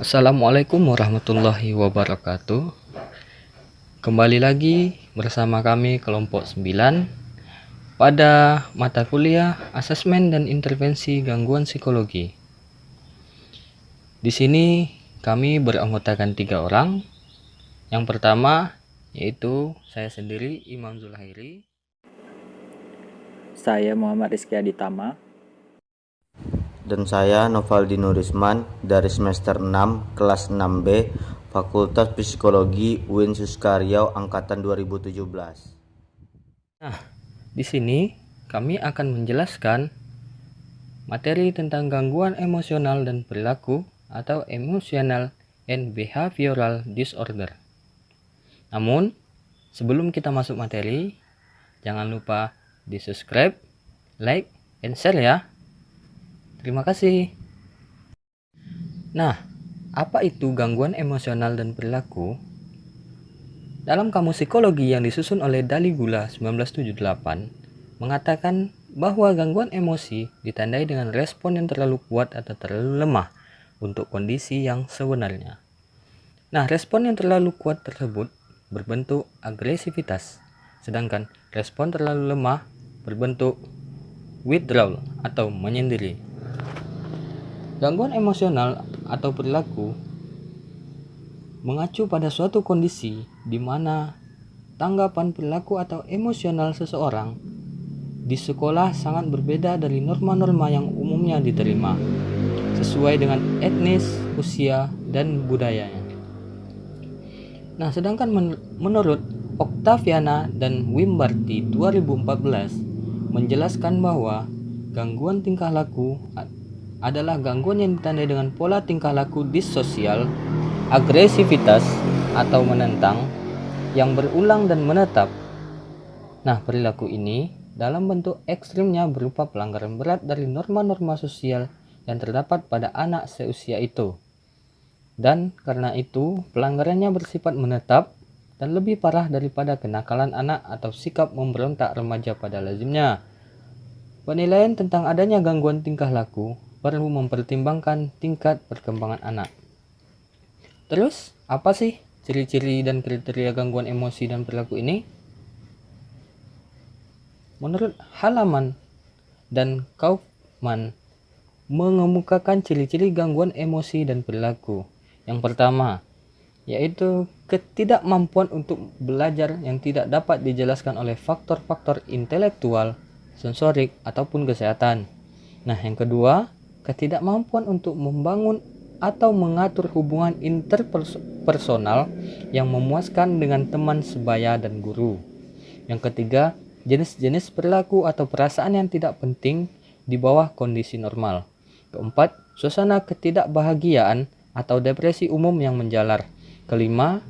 Assalamualaikum warahmatullahi wabarakatuh. Kembali lagi bersama kami kelompok 9 pada mata kuliah Asesmen dan Intervensi Gangguan Psikologi. Di sini kami beranggotakan 3 orang. Yang pertama yaitu saya sendiri, Imam Zulhairi. Saya Muhammad Rizky Aditama. Dan saya Novaldi Nurisman dari semester 6 kelas 6B Fakultas Psikologi UIN Suskaryau angkatan 2017. Nah, di sini kami akan menjelaskan materi tentang gangguan emosional dan perilaku atau Emotional and Behavioral Disorder. Namun, sebelum kita masuk materi, jangan lupa di-subscribe, like, and share ya. Terima kasih. Nah, apa itu gangguan emosional dan perilaku? Dalam Kamus Psikologi yang disusun oleh Daligula 1978, mengatakan bahwa gangguan emosi ditandai dengan respon yang terlalu kuat atau terlalu lemah untuk kondisi yang sebenarnya. Nah, respon yang terlalu kuat tersebut berbentuk agresivitas, sedangkan respon terlalu lemah berbentuk withdrawal atau menyendiri. Gangguan emosional atau perilaku mengacu pada suatu kondisi di mana tanggapan perilaku atau emosional seseorang di sekolah sangat berbeda dari norma-norma yang umumnya diterima, sesuai dengan etnis, usia, dan budayanya. Nah, sedangkan menurut Octaviana dan Wimberti 2014 menjelaskan bahwa gangguan tingkah laku adalah gangguan yang ditandai dengan pola tingkah laku disosial, agresivitas atau menentang yang berulang dan menetap. Nah, perilaku ini dalam bentuk ekstrimnya berupa pelanggaran berat dari norma-norma sosial yang terdapat pada anak seusia itu. Dan karena itu, pelanggarannya bersifat menetap dan lebih parah daripada kenakalan anak atau sikap memberontak remaja pada lazimnya. Penilaian tentang adanya gangguan tingkah laku perlu mempertimbangkan tingkat perkembangan anak. Terus, apa sih ciri-ciri dan kriteria gangguan emosi dan perilaku ini? Menurut Halaman dan Kaufman mengemukakan ciri-ciri gangguan emosi dan perilaku. Yang pertama, yaitu ketidakmampuan untuk belajar yang tidak dapat dijelaskan oleh faktor-faktor intelektual, sensorik, ataupun kesehatan. Nah, yang kedua, ketidakmampuan untuk membangun atau mengatur hubungan interpersonal yang memuaskan dengan teman sebaya dan guru. Yang ketiga, jenis-jenis perilaku atau perasaan yang tidak penting di bawah kondisi normal. Keempat, suasana ketidakbahagiaan atau depresi umum yang menjalar. Kelima,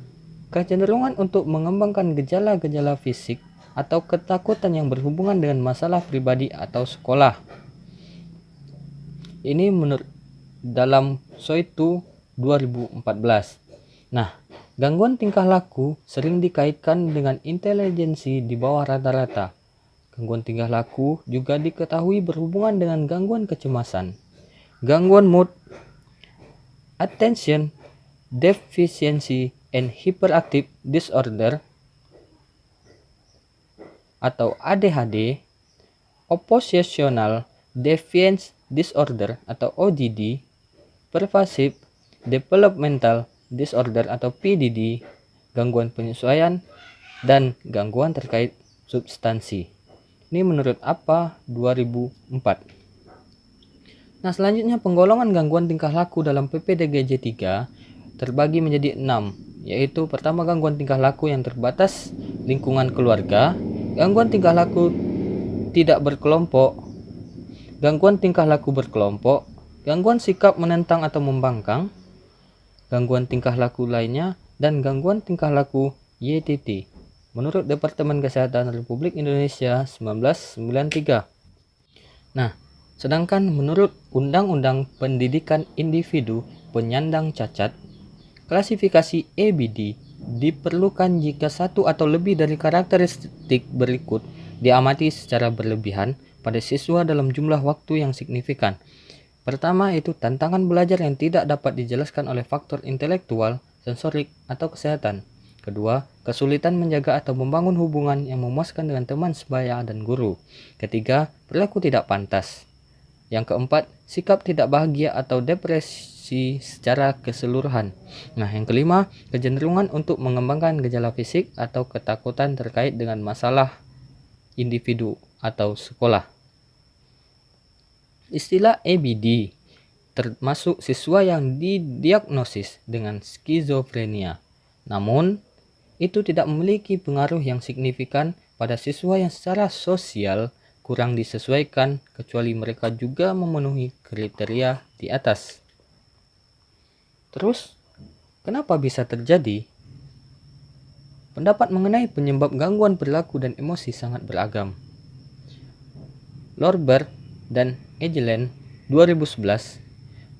kecenderungan untuk mengembangkan gejala-gejala fisik atau ketakutan yang berhubungan dengan masalah pribadi atau sekolah. Ini menurut dalam Soitu 2014. Nah, gangguan tingkah laku sering dikaitkan dengan intelijensi di bawah rata-rata. Gangguan tingkah laku juga diketahui berhubungan dengan gangguan kecemasan, gangguan mood, attention deficiency and hyperactive disorder atau ADHD, oppositional defiance disorder atau ODD, pervasive developmental disorder atau PDD, gangguan penyesuaian, dan gangguan terkait substansi. Ini menurut APA 2004. Nah, selanjutnya penggolongan gangguan tingkah laku dalam PPDGJ 3 terbagi menjadi 6, yaitu pertama gangguan tingkah laku yang terbatas lingkungan keluarga, gangguan tingkah laku tidak berkelompok, gangguan tingkah laku berkelompok, gangguan sikap menentang atau membangkang, gangguan tingkah laku lainnya, dan gangguan tingkah laku YTT menurut Departemen Kesehatan Republik Indonesia 1993. Nah, sedangkan menurut Undang-Undang Pendidikan Individu Penyandang Cacat, klasifikasi ABD diperlukan jika satu atau lebih dari karakteristik berikut diamati secara berlebihan pada siswa dalam jumlah waktu yang signifikan, Pertama itu tantangan belajar yang tidak dapat dijelaskan oleh faktor intelektual, sensorik, atau kesehatan. Kedua, kesulitan menjaga atau membangun hubungan yang memuaskan dengan teman sebaya dan guru. Ketiga, perilaku tidak pantas. Yang keempat, sikap tidak bahagia atau depresi secara keseluruhan. Nah, yang kelima, kecenderungan untuk mengembangkan gejala fisik atau ketakutan terkait dengan masalah individu atau sekolah. Istilah ABD termasuk siswa yang didiagnosis dengan skizofrenia. Namun, itu tidak memiliki pengaruh yang signifikan pada siswa yang secara sosial kurang disesuaikan kecuali mereka juga memenuhi kriteria di atas. Terus, kenapa bisa terjadi? Pendapat mengenai penyebab gangguan perilaku dan emosi sangat beragam. Lorber dan Egelen 2011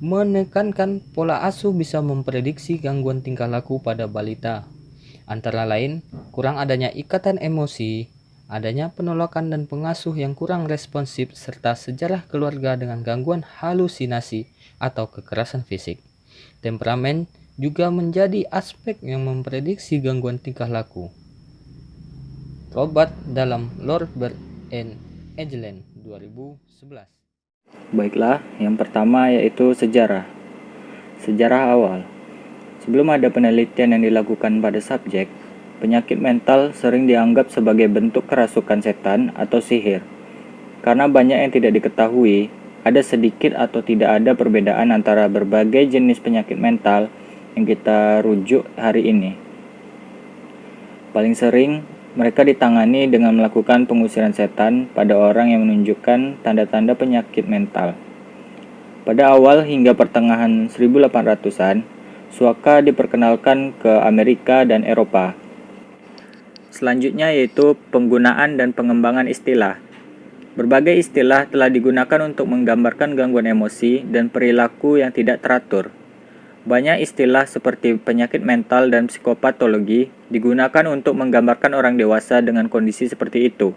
menekankan pola asuh bisa memprediksi gangguan tingkah laku pada balita. Antara lain, kurang adanya ikatan emosi, adanya penolakan dan pengasuh yang kurang responsif, serta sejarah keluarga dengan gangguan halusinasi atau kekerasan fisik. Temperamen juga menjadi aspek yang memprediksi gangguan tingkah laku. Robert dalam Lorber and Egelen 2011. Baiklah, yang pertama yaitu sejarah. Sejarah awal. Sebelum ada penelitian yang dilakukan pada subjek, penyakit mental sering dianggap sebagai bentuk kerasukan setan atau sihir. Karena banyak yang tidak diketahui, ada sedikit atau tidak ada perbedaan antara berbagai jenis penyakit mental yang kita rujuk hari ini. Paling sering, mereka ditangani dengan melakukan pengusiran setan pada orang yang menunjukkan tanda-tanda penyakit mental. Pada awal hingga pertengahan 1800-an, suaka diperkenalkan ke Amerika dan Eropa. Selanjutnya yaitu penggunaan dan pengembangan istilah. Berbagai istilah telah digunakan untuk menggambarkan gangguan emosi dan perilaku yang tidak teratur. Banyak istilah seperti penyakit mental dan psikopatologi digunakan untuk menggambarkan orang dewasa dengan kondisi seperti itu.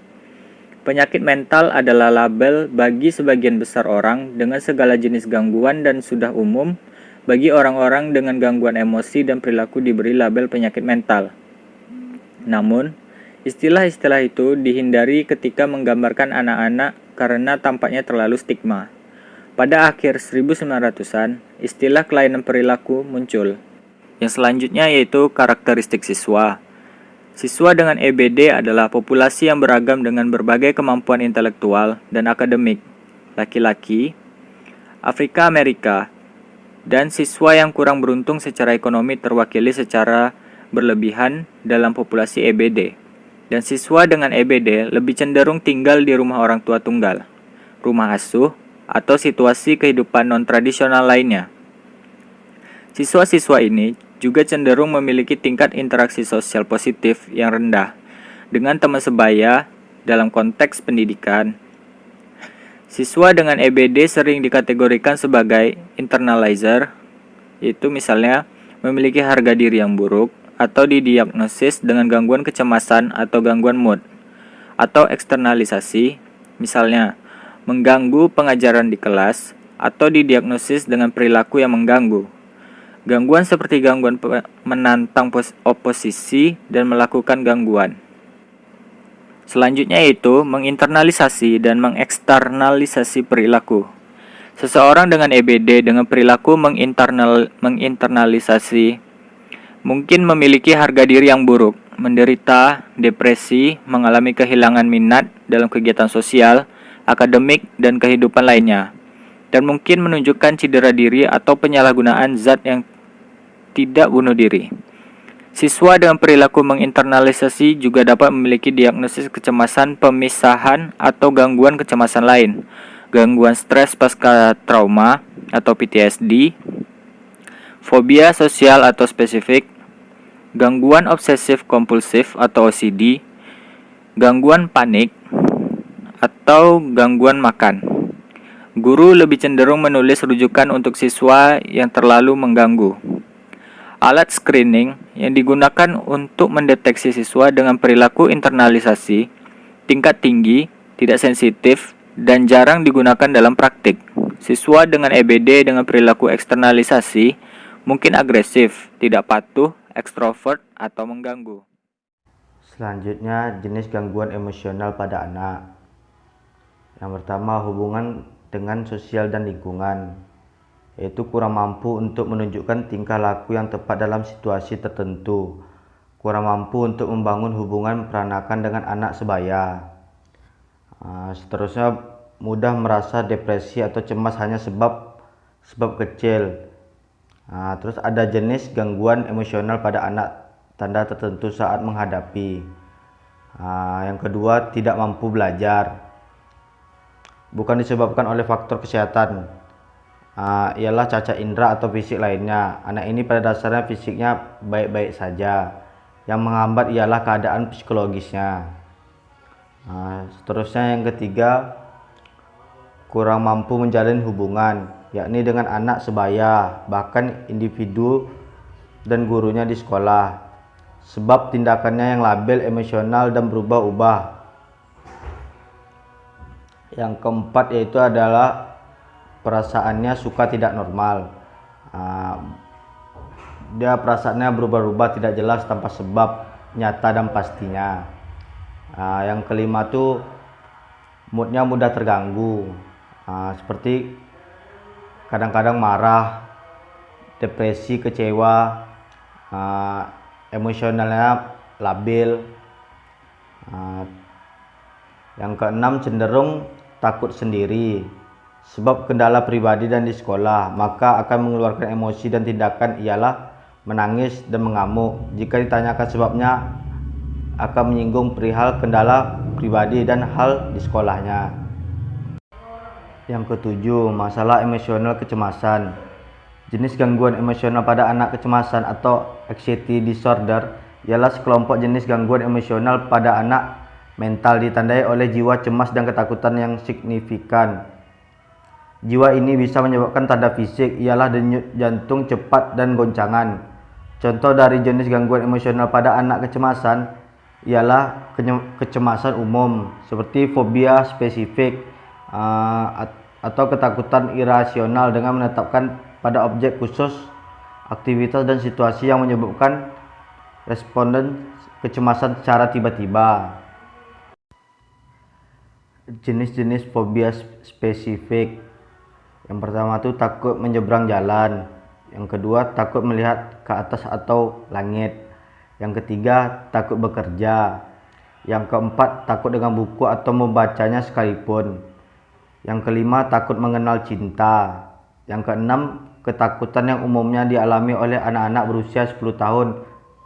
Penyakit mental adalah label bagi sebagian besar orang dengan segala jenis gangguan dan sudah umum bagi orang-orang dengan gangguan emosi dan perilaku diberi label penyakit mental. Namun, istilah-istilah itu dihindari ketika menggambarkan anak-anak karena tampaknya terlalu stigma. Pada akhir 1900-an, istilah kelainan perilaku muncul. Yang selanjutnya yaitu karakteristik siswa. Siswa dengan EBD adalah populasi yang beragam dengan berbagai kemampuan intelektual dan akademik, laki-laki, Afrika Amerika, dan siswa yang kurang beruntung secara ekonomi terwakili secara berlebihan dalam populasi EBD. Dan siswa dengan EBD lebih cenderung tinggal di rumah orang tua tunggal, rumah asuh, atau situasi kehidupan non-tradisional lainnya. Siswa-siswa ini juga cenderung memiliki tingkat interaksi sosial positif yang rendah dengan teman sebaya dalam konteks pendidikan. Siswa dengan EBD sering dikategorikan sebagai internalizer, yaitu misalnya memiliki harga diri yang buruk atau didiagnosis dengan gangguan kecemasan atau gangguan mood, atau eksternalisasi, misalnya mengganggu pengajaran di kelas, atau didiagnosis dengan perilaku yang mengganggu. Gangguan seperti gangguan menantang oposisi dan melakukan gangguan. Selanjutnya yaitu menginternalisasi dan mengeksternalisasi perilaku. Seseorang dengan EBD dengan perilaku menginternalisasi mungkin memiliki harga diri yang buruk, menderita depresi, mengalami kehilangan minat dalam kegiatan sosial, akademik, dan kehidupan lainnya, dan mungkin menunjukkan cedera diri atau penyalahgunaan zat yang tidak bunuh diri. Siswa dengan perilaku menginternalisasi juga dapat memiliki diagnosis kecemasan pemisahan atau gangguan kecemasan lain, gangguan stres pasca trauma atau PTSD, fobia sosial atau spesifik, gangguan obsesif kompulsif atau OCD, gangguan panik, atau gangguan makan. Guru lebih cenderung menulis rujukan untuk siswa yang terlalu mengganggu. Alat screening yang digunakan untuk mendeteksi siswa dengan perilaku internalisasi, tingkat tinggi, tidak sensitif, dan jarang digunakan dalam praktik. Siswa dengan EBD dengan perilaku eksternalisasi mungkin agresif, tidak patuh, ekstrovert, atau mengganggu. Selanjutnya, jenis gangguan emosional pada anak. Yang pertama, hubungan dengan sosial dan lingkungan, yaitu kurang mampu untuk menunjukkan tingkah laku yang tepat dalam situasi tertentu, kurang mampu untuk membangun hubungan peranakan dengan anak sebaya. Seterusnya, mudah merasa depresi atau cemas hanya sebab kecil. Terus ada jenis gangguan emosional pada anak, tanda tertentu saat menghadapi. Yang kedua, tidak mampu belajar, bukan disebabkan oleh faktor kesehatan, ialah cacat indera atau fisik lainnya. Anak ini pada dasarnya fisiknya baik-baik saja, yang menghambat ialah keadaan psikologisnya. Seterusnya yang ketiga, kurang mampu menjalin hubungan, yakni dengan anak sebaya, bahkan individu dan gurunya di sekolah, sebab tindakannya yang labil, emosional, dan berubah-ubah. Yang keempat yaitu adalah perasaannya suka tidak normal. Dia perasaannya berubah-ubah tidak jelas tanpa sebab nyata dan pastinya. Yang kelima tuh moodnya mudah terganggu, seperti kadang-kadang marah, depresi, kecewa, emosionalnya labil. Yang keenam, cenderung takut sendiri sebab kendala pribadi dan di sekolah, maka akan mengeluarkan emosi dan tindakan ialah menangis dan mengamuk. Jika ditanyakan sebabnya, akan menyinggung perihal kendala pribadi dan hal di sekolahnya. Yang ketujuh, masalah emosional kecemasan. Jenis gangguan emosional pada anak kecemasan atau anxiety disorder ialah sekelompok jenis gangguan emosional pada anak mental ditandai oleh jiwa cemas dan ketakutan yang signifikan. Jiwa ini bisa menyebabkan tanda fisik ialah denyut jantung cepat dan goncangan. Contoh dari jenis gangguan emosional pada anak kecemasan ialah kecemasan umum seperti fobia spesifik atau ketakutan irasional dengan menetapkan pada objek khusus, aktivitas dan situasi yang menyebabkan responden kecemasan secara tiba-tiba. Jenis-jenis fobia spesifik. Yang pertama itu takut menyeberang jalan. Yang kedua, takut melihat ke atas atau langit. Yang ketiga, takut bekerja. Yang keempat, takut dengan buku atau membacanya sekalipun. Yang kelima, takut mengenal cinta. Yang keenam, ketakutan yang umumnya dialami oleh anak-anak berusia 10 tahun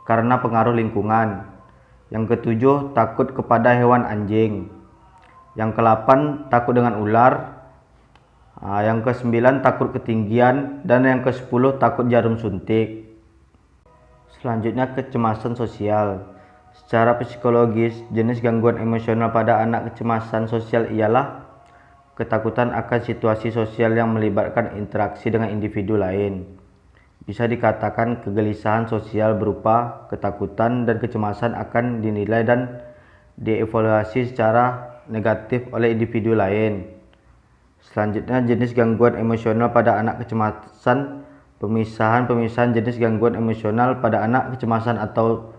karena pengaruh lingkungan. Yang ketujuh, takut kepada hewan anjing. Yang ke-8 takut dengan ular. Yang ke-9 takut ketinggian. Dan yang ke-10 takut jarum suntik. Selanjutnya, kecemasan sosial. Secara psikologis, jenis gangguan emosional pada anak kecemasan sosial ialah ketakutan akan situasi sosial yang melibatkan interaksi dengan individu lain. Bisa dikatakan kegelisahan sosial berupa ketakutan dan kecemasan akan dinilai dan dievaluasi secara negatif oleh individu lain. Selanjutnya, jenis gangguan emosional pada anak kecemasan. Pemisahan jenis gangguan emosional pada anak kecemasan atau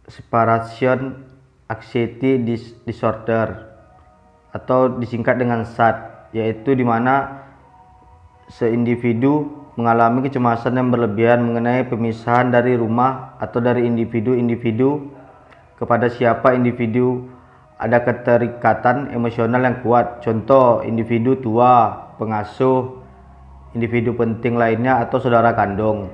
separation anxiety disorder atau disingkat dengan SAD, yaitu di mana seindividu mengalami kecemasan yang berlebihan mengenai pemisahan dari rumah atau dari individu-individu kepada siapa individu ada keterikatan emosional yang kuat. Contoh, individu tua, pengasuh, individu penting lainnya, atau saudara kandung.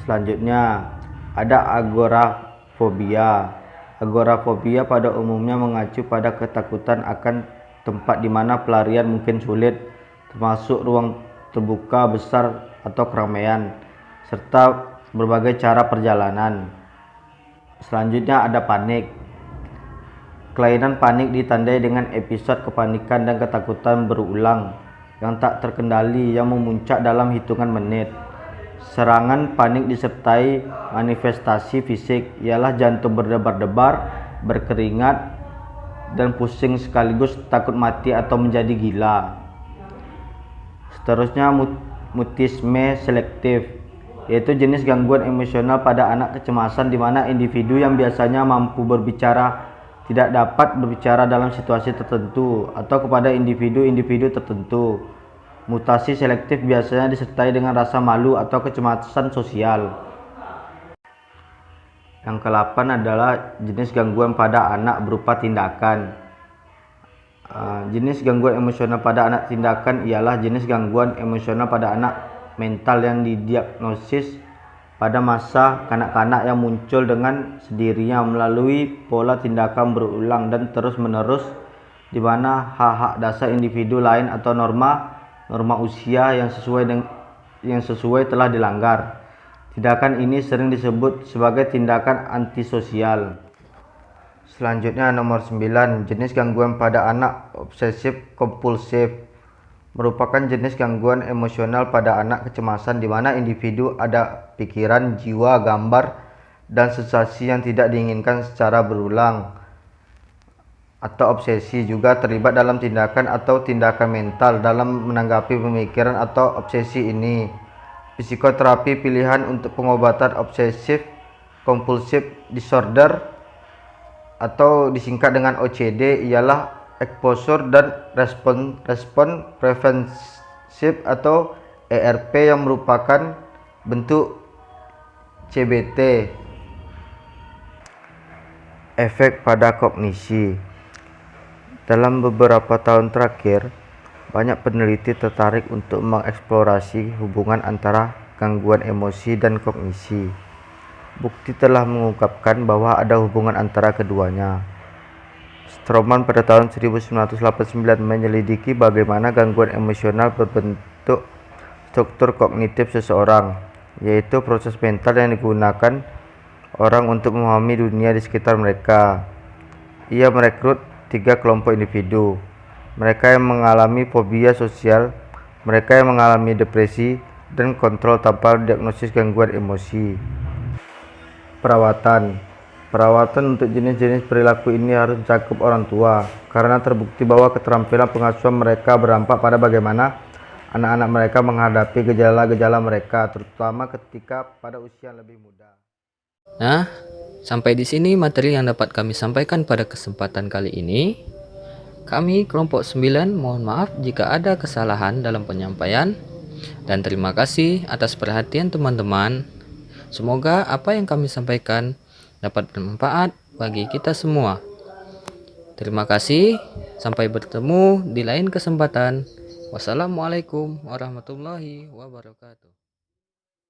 Selanjutnya, ada agorafobia. Agorafobia pada umumnya mengacu pada ketakutan akan tempat di mana pelarian mungkin sulit, termasuk ruang terbuka besar atau keramaian, serta berbagai cara perjalanan. Selanjutnya ada panik. Kelainan panik ditandai dengan episode kepanikan dan ketakutan berulang yang tak terkendali yang memuncak dalam hitungan menit. Serangan panik disertai manifestasi fisik ialah jantung berdebar-debar, berkeringat, dan pusing sekaligus takut mati atau menjadi gila. Seterusnya mutisme selektif, yaitu jenis gangguan emosional pada anak kecemasan di mana individu yang biasanya mampu berbicara tidak dapat berbicara dalam situasi tertentu atau kepada individu-individu tertentu. Mutasi selektif biasanya disertai dengan rasa malu atau kecemasan sosial. Yang ke-8 adalah jenis gangguan pada anak berupa tindakan. Jenis gangguan emosional pada anak tindakan ialah jenis gangguan emosional pada anak mental yang didiagnosis pada masa kanak-kanak yang muncul dengan sendirinya melalui pola tindakan berulang dan terus-menerus di mana hak-hak dasar individu lain atau norma usia yang sesuai telah dilanggar. Tindakan ini sering disebut sebagai tindakan antisosial. Selanjutnya nomor 9, jenis gangguan pada anak obsesif kompulsif merupakan jenis gangguan emosional pada anak kecemasan di mana individu ada pikiran, jiwa, gambar, dan sensasi yang tidak diinginkan secara berulang atau obsesi juga terlibat dalam tindakan atau tindakan mental dalam menanggapi pemikiran atau obsesi ini. Psikoterapi pilihan untuk pengobatan obsesif kompulsif disorder atau disingkat dengan OCD ialah exposure dan respon preventif atau ERP yang merupakan bentuk CBT. Efek pada kognisi. Dalam beberapa tahun terakhir, banyak peneliti tertarik untuk mengeksplorasi hubungan antara gangguan emosi dan kognisi. Bukti telah mengungkapkan bahwa ada hubungan antara keduanya. Stroman pada tahun 1989 menyelidiki bagaimana gangguan emosional berbentuk struktur kognitif seseorang, yaitu proses mental yang digunakan orang untuk memahami dunia di sekitar mereka. Ia merekrut 3 kelompok individu: mereka yang mengalami fobia sosial, mereka yang mengalami depresi, dan kontrol tanpa diagnosis gangguan emosi. Perawatan untuk jenis-jenis perilaku ini harus mencakup orang tua, karena terbukti bahwa keterampilan pengasuhan mereka berdampak pada bagaimana anak-anak mereka menghadapi gejala-gejala mereka, terutama ketika pada usia yang lebih muda. Nah, sampai di sini materi yang dapat kami sampaikan pada kesempatan kali ini. Kami kelompok 9 mohon maaf jika ada kesalahan dalam penyampaian, dan terima kasih atas perhatian teman-teman. Semoga apa yang kami sampaikan dapat bermanfaat bagi kita semua. Terima kasih, sampai bertemu di lain kesempatan. Wassalamualaikum warahmatullahi wabarakatuh.